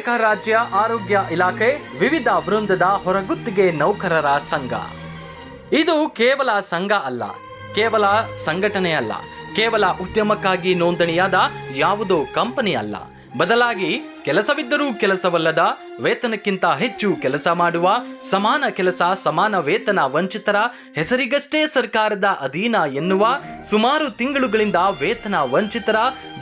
ಕರ್ನಾಟಕ ರಾಜ್ಯ ಆರೋಗ್ಯ ಇಲಾಖೆ ವಿವಿಧ ವೃಂದದ ಹೊರಗುತ್ತಿಗೆ ನೌಕರರ ಸಂಘ. ಇದು ಕೇವಲ ಸಂಘ ಅಲ್ಲ, ಕೇವಲ ಸಂಘಟನೆ ಅಲ್ಲ, ಕೇವಲ ಉದ್ಯಮಕ್ಕಾಗಿ ನೋಂದಣಿಯಾದ ಯಾವುದೋ ಕಂಪನಿ ಅಲ್ಲ. ಬದಲಾಗಿ ಕೆಲಸವಿದ್ದರೂ ಕೆಲಸವಲ್ಲದ, ವೇತನಕ್ಕಿಂತ ಹೆಚ್ಚು ಕೆಲಸ ಮಾಡುವ, ಸಮಾನ ಕೆಲಸ ಸಮಾನ ವೇತನ ವಂಚಿತರ, ಹೆಸರಿಗಷ್ಟೇ ಸರ್ಕಾರದ ಅಧೀನ ಎನ್ನುವ, ಸುಮಾರು ತಿಂಗಳುಗಳಿಂದ ವೇತನ ವಂಚಿತರ,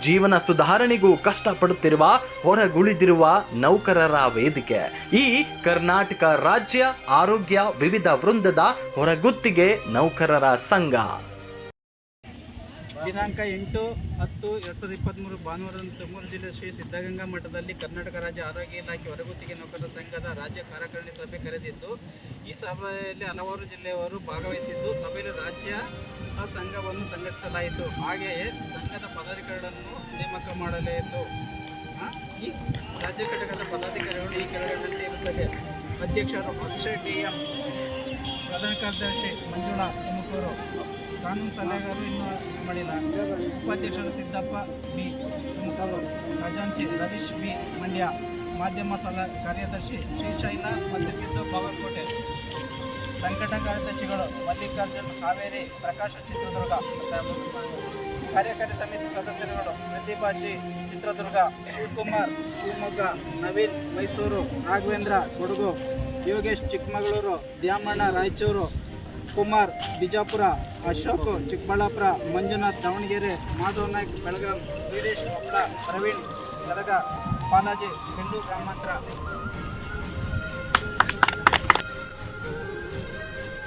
ಜೀವನ ಸುಧಾರಣೆಗೂ ಕಷ್ಟಪಡುತ್ತಿರುವ, ಹೊರಗುಳಿದಿರುವ ನೌಕರರ ವೇದಿಕೆ ಈ ಕರ್ನಾಟಕ ರಾಜ್ಯ ಆರೋಗ್ಯ ವಿವಿಧ ವೃಂದದ ಹೊರಗುತ್ತಿಗೆ ನೌಕರರ ಸಂಘ. ದಿನಾಂಕ 8-10-2023 ಭಾನುವಾರದಂದು ತುಮಕೂರು ಜಿಲ್ಲೆ ಶ್ರೀ ಸಿದ್ಧಗಂಗಾ ಮಠದಲ್ಲಿ ಕರ್ನಾಟಕ ರಾಜ್ಯ ಆರೋಗ್ಯ ಇಲಾಖೆ ಹೊರಗುತ್ತಿಗೆ ನೌಕರರ ಸಂಘದ ರಾಜ್ಯ ಕಾರ್ಯಕಾರಿಣಿ ಸಭೆ ಕರೆದಿದ್ದು, ಈ ಸಭೆಯಲ್ಲಿ ಹಲವಾರು ಜಿಲ್ಲೆಯವರು ಭಾಗವಹಿಸಿದ್ದು, ಸಭೆಯಲ್ಲಿ ರಾಜ್ಯ ಸಂಘವನ್ನು ಸಂಘಟಿಸಲಾಯಿತು. ಹಾಗೆಯೇ ಸಂಘದ ಪದಾಧಿಕಾರಿಗಳನ್ನು ನೇಮಕ ಮಾಡಲಾಯಿತು. ಈ ರಾಜ್ಯ ಘಟಕದ ಪದಾಧಿಕಾರಿಗಳು ಈ ಕೆಳಗಡೆ ಇರುತ್ತದೆ: ಅಧ್ಯಕ್ಷರು ಅಕ್ಷಯ್ ಟಿ.ಎಂ, ಪ್ರಧಾನ ಕಾರ್ಯದರ್ಶಿ ಮಂಜುಳಾ ತುಮಕೂರು, ಕಾನೂನು ಸಲಹೆಗಾರರು ಇನ್ನೂ ಮಾಡಿಲ್ಲ, ಉಪಾಧ್ಯಕ್ಷರು ಸಿದ್ದಪ್ಪ ಬಿ ತುಮಕೂರು, ಖಜಾಂಚಿ ರವೀಶ್ ಬಿ ಮಂಡ್ಯ, ಮಾಧ್ಯಮ ಕಾರ್ಯದರ್ಶಿ ಶ್ರೀಶೈಲ ಮತ್ತು ಸಿದ್ದು ಬಾಗಲಕೋಟೆ, ಸಂಘಟನಾ ಕಾರ್ಯದರ್ಶಿಗಳು ಮಲ್ಲಿಕಾರ್ಜುನ್ ಕಾವೇರಿ, ಪ್ರಕಾಶ ಚಿತ್ರದುರ್ಗ, ಕಾರ್ಯಕಾರಿ ಸಮಿತಿ ಸದಸ್ಯರುಗಳು ಪ್ರತಿಭಾ ಜಿ ಚಿತ್ರದುರ್ಗ, ಶಿವಕುಮಾರ್ ಶಿವಮೊಗ್ಗ, ನವೀನ್ ಮೈಸೂರು, ರಾಘವೇಂದ್ರ ಕೊಡಗು, ಯೋಗೇಶ್ ಚಿಕ್ಕಮಗಳೂರು, ದ್ಯಾಮಣ್ಣ ರಾಯಚೂರು, ಕುಮಾರ್ ಬಿಜಾಪುರ, ಅಶೋಕ್ ಚಿಕ್ಕಬಳ್ಳಾಪುರ, ಮಂಜುನಾಥ್ ದಾವಣಗೆರೆ, ಮಾಧವ್ ನಾಯ್ಕ್ ಬೆಳಗಾಂ, ವೀರೇಶ್ ಕೊಪ್ಪಳ, ಪ್ರವೀಣ್ ಗದಗ, ಬಾಲಾಜಿ ಬೆಂಗಳೂರು ಗ್ರಾಮಾಂತರ.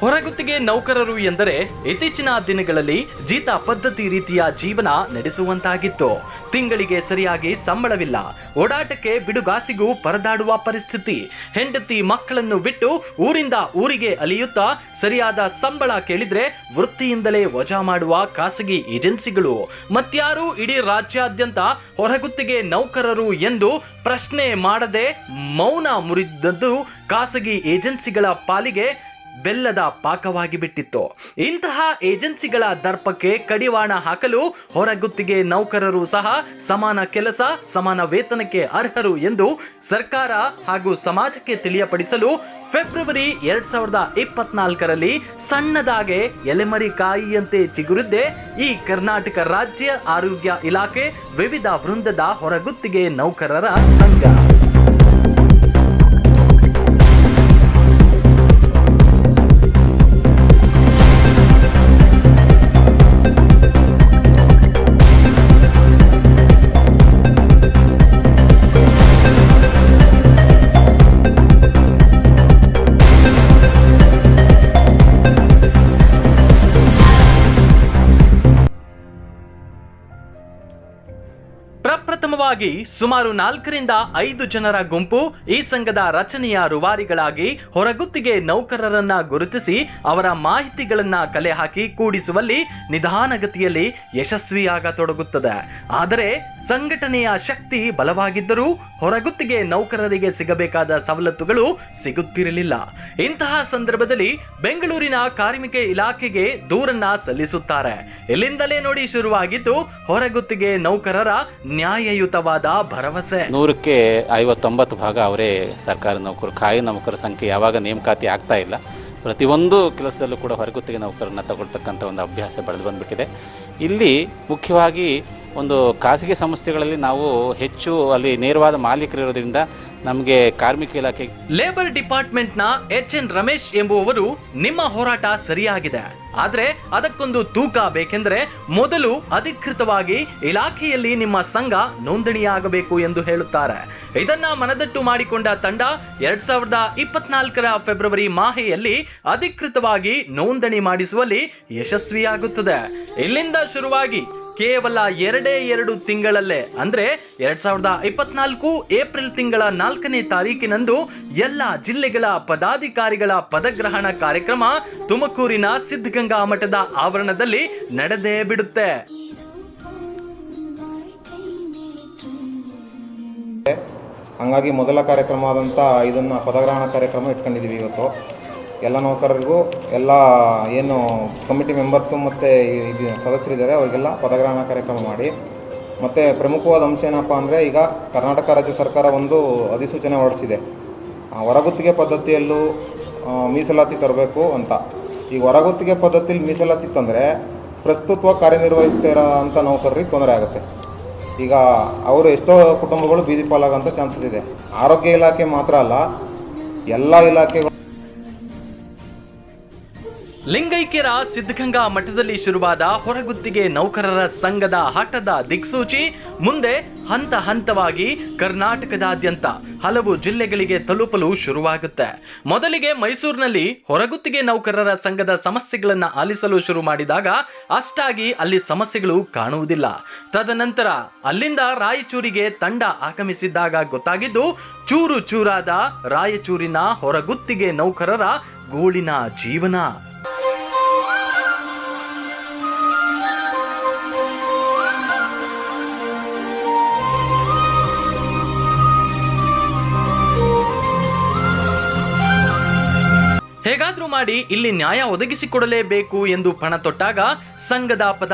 ಹೊರಗುತ್ತಿಗೆ ನೌಕರರು ಎಂದರೆ ಇತ್ತೀಚಿನ ದಿನಗಳಲ್ಲಿ ಜೀತ ಪದ್ಧತಿ ರೀತಿಯ ಜೀವನ ನಡೆಸುವಂತಾಗಿತ್ತು. ತಿಂಗಳಿಗೆ ಸರಿಯಾಗಿ ಸಂಬಳವಿಲ್ಲ, ಓಡಾಟಕ್ಕೆ ಬಿಡುಗಾಸಿಗೂ ಪರದಾಡುವ ಪರಿಸ್ಥಿತಿ. ಹೆಂಡತಿ ಮಕ್ಕಳನ್ನು ಬಿಟ್ಟು ಊರಿಂದ ಊರಿಗೆ ಅಲಿಯುತ್ತಾ ಸರಿಯಾದ ಸಂಬಳ ಕೇಳಿದ್ರೆ ವೃತ್ತಿಯಿಂದಲೇ ವಜಾ ಮಾಡುವ ಖಾಸಗಿ ಏಜೆನ್ಸಿಗಳು. ಮತ್ಯಾರು ಇಡೀ ರಾಜ್ಯಾದ್ಯಂತ ಹೊರಗುತ್ತಿಗೆ ನೌಕರರು ಎಂದು ಪ್ರಶ್ನೆ ಮಾಡದೆ ಮೌನ ಮುರಿದದ್ದು ಖಾಸಗಿ ಏಜೆನ್ಸಿಗಳ ಪಾಲಿಗೆ ಬೆಲ್ಲದ ಪಾಕವಾಗಿ ಬಿಟ್ಟಿತ್ತು. ಇಂತಹ ಏಜೆನ್ಸಿಗಳ ದರ್ಪಕ್ಕೆ ಕಡಿವಾಣ ಹಾಕಲು ಹೊರಗುತ್ತಿಗೆ ನೌಕರರು ಸಹ ಸಮಾನ ಕೆಲಸ ಸಮಾನ ವೇತನಕ್ಕೆ ಅರ್ಹರು ಎಂದು ಸರ್ಕಾರ ಹಾಗೂ ಸಮಾಜಕ್ಕೆ ತಿಳಿಯಪಡಿಸಲು ಫೆಬ್ರವರಿ 2024ರಲ್ಲಿ ಸಣ್ಣದಾಗೆ ಎಲೆಮರಿ ಕಾಯಿಯಂತೆ ಚಿಗುರಿದ್ದೇ ಈ ಕರ್ನಾಟಕ ರಾಜ್ಯ ಆರೋಗ್ಯ ಇಲಾಖೆ ವಿವಿಧ ವೃಂದದ ಹೊರಗುತ್ತಿಗೆ ನೌಕರರ ಸಂಘ. ಪ್ರಪ್ರಥಮವಾಗಿ ಸುಮಾರು 4ರಿಂದ 5 ಜನರ ಗುಂಪು ಈ ಸಂಘದ ರಚನೆಯ ರೂವಾರಿಗಳಾಗಿ ಹೊರಗುತ್ತಿಗೆ ನೌಕರರನ್ನ ಗುರುತಿಸಿ ಅವರ ಮಾಹಿತಿಗಳನ್ನ ಕಲೆ ಹಾಕಿ ಕೂಡಿಸುವಲ್ಲಿ ನಿಧಾನಗತಿಯಲ್ಲಿ ಯಶಸ್ವಿಯಾಗತೊಡಗುತ್ತದೆ. ಆದರೆ ಸಂಘಟನೆಯ ಶಕ್ತಿ ಬಲವಾಗಿದ್ದರೂ ಹೊರಗುತ್ತಿಗೆ ನೌಕರರಿಗೆ ಸಿಗಬೇಕಾದ ಸವಲತ್ತುಗಳು ಸಿಗುತ್ತಿರಲಿಲ್ಲ. ಇಂತಹ ಸಂದರ್ಭದಲ್ಲಿ ಬೆಂಗಳೂರಿನ ಕಾರ್ಮಿಕ ಇಲಾಖೆಗೆ ದೂರನ್ನ ಸಲ್ಲಿಸುತ್ತಾರೆ. ಇಲ್ಲಿಂದಲೇ ನೋಡಿ ಶುರುವಾಗಿದ್ದು ಹೊರಗುತ್ತಿಗೆ ನೌಕರರ ನ್ಯಾಯಯುತವಾದ ಭರವಸೆ. 100ಕ್ಕೆ 50-90 ಭಾಗ ಅವರೇ ಸರ್ಕಾರಿ ನೌಕರರು. ಖಾಯಂ ನೌಕರರ ಸಂಖ್ಯೆ ಯಾವಾಗ ನೇಮಕಾತಿ ಆಗ್ತಾ ಇಲ್ಲ, ಪ್ರತಿಯೊಂದು ಕೆಲಸದಲ್ಲೂ ಕೂಡ ಹೊರಗುತ್ತಿಗೆ ನೌಕರರನ್ನ ತಗೊಳ್ತಕ್ಕಂಥ ಒಂದು ಅಭ್ಯಾಸ ಬೆಳೆದು ಬಂದುಬಿಟ್ಟಿದೆ. ಇಲ್ಲಿ ಮುಖ್ಯವಾಗಿ ಒಂದು ಖಾಸಗಿ ಸಂಸ್ಥೆಗಳಲ್ಲಿ ನಾವು ಹೆಚ್ಚು ಅಲ್ಲಿ ನೇರವಾದ ಮಾಲೀಕರಿರೋದ್ರಿಂದ ನಮಗೆ ಕಾರ್ಮಿಕ ಇಲಾಖೆ ಲೇಬರ್ ಡಿಪಾರ್ಟ್ಮೆಂಟ್ನ HN ರಮೇಶ್ ಎಂಬುವವರು ನಿಮ್ಮ ಹೋರಾಟ ಸರಿಯಾಗಿದೆ, ಆದ್ರೆ ಅದಕ್ಕೊಂದು ತೂಕ ಬೇಕೆಂದ್ರೆ ಮೊದಲು ಅಧಿಕೃತವಾಗಿ ಇಲಾಖೆಯಲ್ಲಿ ನಿಮ್ಮ ಸಂಘ ನೋಂದಣಿಯಾಗಬೇಕು ಎಂದು ಹೇಳುತ್ತಾರೆ. ಇದನ್ನ ಮನದಟ್ಟು ಮಾಡಿಕೊಂಡ ತಂಡ 2024ರ ಫೆಬ್ರವರಿ ಮಾಹೆಯಲ್ಲಿ ಅಧಿಕೃತವಾಗಿ ನೋಂದಣಿ ಮಾಡಿಸುವಲ್ಲಿ ಯಶಸ್ವಿಯಾಗುತ್ತದೆ. ಇಲ್ಲಿಂದ ಶುರುವಾಗಿ ಕೇವಲ 2 ತಿಂಗಳಲ್ಲೇ ಅಂದ್ರೆ 2024 ಏಪ್ರಿಲ್ ತಿಂಗಳ 4ನೇ ತಾರೀಕಿನಂದು ಎಲ್ಲ ಜಿಲ್ಲೆಗಳ ಪದಾಧಿಕಾರಿಗಳ ಪದಗ್ರಹಣ ಕಾರ್ಯಕ್ರಮ ತುಮಕೂರಿನ ಸಿದ್ಧಗಂಗಾ ಮಠದ ಆವರಣದಲ್ಲಿ ನಡೆದೇ ಬಿಡುತ್ತೆ. ಹಂಗಾಗಿ ಮೊದಲ ಕಾರ್ಯಕ್ರಮ ಆದಂಥ ಇದನ್ನು ಪದಗ್ರಹಣ ಕಾರ್ಯಕ್ರಮ ಇಟ್ಕೊಂಡಿದ್ದೀವಿ. ಇವತ್ತು ಎಲ್ಲ ನೌಕರರಿಗೂ ಎಲ್ಲ ಏನು ಕಮಿಟಿ ಮೆಂಬರ್ಸು ಮತ್ತು ಇದು ಸದಸ್ಯರಿದ್ದಾರೆ ಅವರಿಗೆಲ್ಲ ಪದಗ್ರಹಣ ಕಾರ್ಯಕ್ರಮ ಮಾಡಿ ಮತ್ತು ಪ್ರಮುಖವಾದ ಅಂಶ ಏನಪ್ಪ ಅಂದರೆ, ಈಗ ಕರ್ನಾಟಕ ರಾಜ್ಯ ಸರ್ಕಾರ ಒಂದು ಅಧಿಸೂಚನೆ ಹೊರಡಿಸಿದೆ, ಹೊರಗುತ್ತಿಗೆ ಪದ್ಧತಿಯಲ್ಲೂ ಮೀಸಲಾತಿ ತರಬೇಕು ಅಂತ. ಈ ಹೊರಗುತ್ತಿಗೆ ಪದ್ಧತಿಯಲ್ಲಿ ಮೀಸಲಾತಿ ತಂದರೆ ಪ್ರಸ್ತುತ ಕಾರ್ಯನಿರ್ವಹಿಸ್ತಿರೋ ಅಂಥ ನೌಕರರಿಗೆ ತೊಂದರೆ ಆಗುತ್ತೆ. ಈಗ ಅವರು ಎಷ್ಟೋ ಕುಟುಂಬಗಳು ಬೀದಿ ಪಾಲಾಗೋಂಥ ಚಾನ್ಸಸ್ ಇದೆ. ಆರೋಗ್ಯ ಇಲಾಖೆ ಮಾತ್ರ ಅಲ್ಲ, ಎಲ್ಲ ಇಲಾಖೆಗಳು. ಲಿಂಗೈಕ್ಯರ ಸಿದ್ಧಗಂಗಾ ಮಠದಲ್ಲಿ ಶುರುವಾದ ಹೊರಗುತ್ತಿಗೆ ನೌಕರರ ಸಂಘದ ಹಠದ ದಿಕ್ಸೂಚಿ ಮುಂದೆ ಹಂತ ಹಂತವಾಗಿ ಕರ್ನಾಟಕದಾದ್ಯಂತ ಹಲವು ಜಿಲ್ಲೆಗಳಿಗೆ ತಲುಪಲು ಶುರುವಾಗುತ್ತೆ. ಮೊದಲಿಗೆ ಮೈಸೂರಿನಲ್ಲಿ ಹೊರಗುತ್ತಿಗೆ ನೌಕರರ ಸಂಘದ ಸಮಸ್ಯೆಗಳನ್ನು ಆಲಿಸಲು ಶುರು ಮಾಡಿದಾಗ ಅಷ್ಟಾಗಿ ಅಲ್ಲಿ ಸಮಸ್ಯೆಗಳು ಕಾಣುವುದಿಲ್ಲ. ತದನಂತರ ಅಲ್ಲಿಂದ ರಾಯಚೂರಿಗೆ ತಂಡ ಆಗಮಿಸಿದ್ದಾಗ ಗೊತ್ತಾಗಿದ್ದು ಚೂರು ಚೂರಾದ ರಾಯಚೂರಿನ ಹೊರಗುತ್ತಿಗೆ ನೌಕರರ ಗೋಳಿನ ಜೀವನ. ಹೇಗಾದ್ರೂ ಮಾಡಿ ಇಲ್ಲಿ ನ್ಯಾಯ ಒದಗಿಸಿಕೊಡಲೇಬೇಕು ಎಂದು ಪಣ ತೊಟ್ಟಾಗ ಸಂಘದ